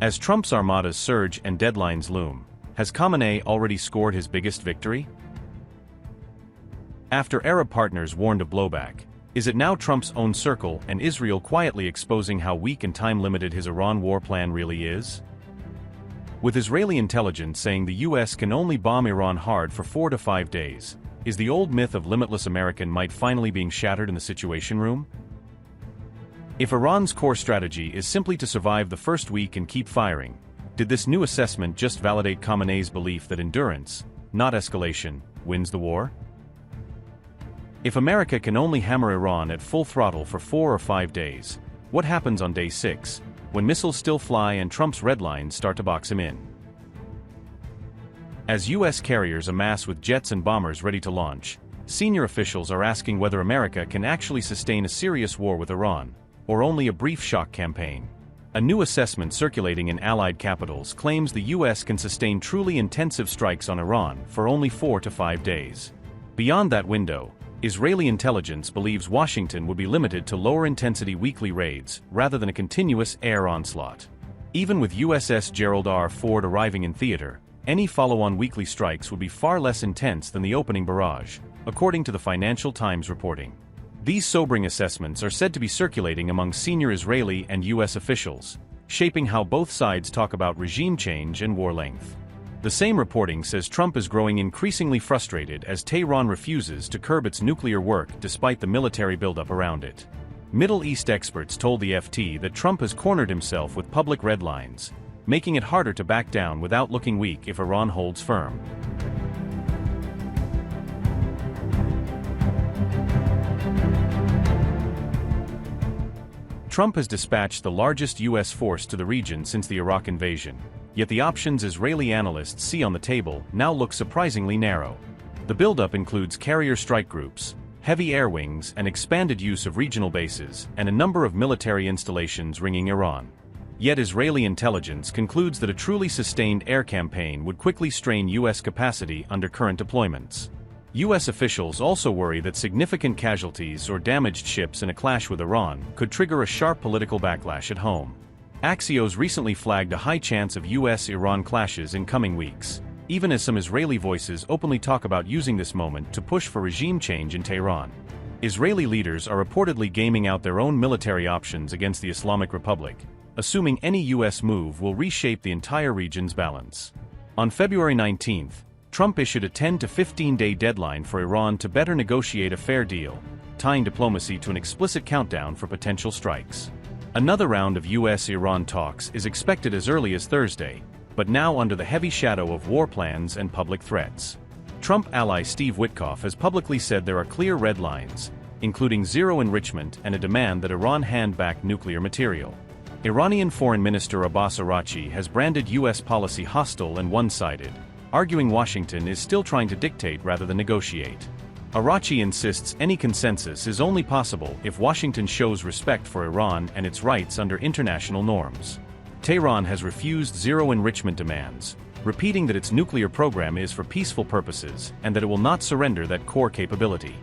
As Trump's armadas surge and deadlines loom, has Khamenei already scored his biggest victory? After Arab partners warned of blowback, is it now Trump's own circle and Israel quietly exposing how weak and time-limited his Iran war plan really is? With Israeli intelligence saying the US can only bomb Iran hard for 4 to 5 days, is the old myth of limitless American might finally being shattered in the Situation Room? If Iran's core strategy is simply to survive the first week and keep firing, did this new assessment just validate Khamenei's belief that endurance, not escalation, wins the war? If America can only hammer Iran at full throttle for 4 or 5 days, what happens on day 6, when missiles still fly and Trump's red lines start to box him in? As U.S. carriers amass with jets and bombers ready to launch, senior officials are asking whether America can actually sustain a serious war with Iran, or only a brief shock campaign. A new assessment circulating in allied capitals claims the U.S. can sustain truly intensive strikes on Iran for only 4 to 5 days. Beyond that window, Israeli intelligence believes Washington would be limited to lower-intensity weekly raids rather than a continuous air onslaught. Even with USS Gerald R. arriving in theater, any follow-on weekly strikes would be far less intense than the opening barrage, according to the Financial Times reporting. These sobering assessments are said to be circulating among senior Israeli and U.S. officials, shaping how both sides talk about regime change and war length. The same reporting says Trump is growing increasingly frustrated as Tehran refuses to curb its nuclear work despite the military buildup around it. Middle East experts told the FT that Trump has cornered himself with public red lines, making it harder to back down without looking weak if Iran holds firm. Trump has dispatched the largest U.S. force to the region since the Iraq invasion, yet the options Israeli analysts see on the table now look surprisingly narrow. The buildup includes carrier strike groups, heavy air wings and expanded use of regional bases, and a number of military installations ringing Iran. Yet Israeli intelligence concludes that a truly sustained air campaign would quickly strain U.S. capacity under current deployments. U.S. officials also worry that significant casualties or damaged ships in a clash with Iran could trigger a sharp political backlash at home. Axios recently flagged a high chance of U.S.-Iran clashes in coming weeks, even as some Israeli voices openly talk about using this moment to push for regime change in Tehran. Israeli leaders are reportedly gaming out their own military options against the Islamic Republic, assuming any U.S. move will reshape the entire region's balance. On February 19, Trump issued a 10 to 15-day deadline for Iran to better negotiate a fair deal, tying diplomacy to an explicit countdown for potential strikes. Another round of U.S.-Iran talks is expected as early as Thursday, but now under the heavy shadow of war plans and public threats. Trump ally Steve Witkoff has publicly said there are clear red lines, including zero enrichment and a demand that Iran hand back nuclear material. Iranian Foreign Minister Abbas Araghchi has branded U.S. policy hostile and one-sided, arguing Washington is still trying to dictate rather than negotiate. Araghchi insists any consensus is only possible if Washington shows respect for Iran and its rights under international norms. Tehran has refused zero enrichment demands, repeating that its nuclear program is for peaceful purposes and that it will not surrender that core capability.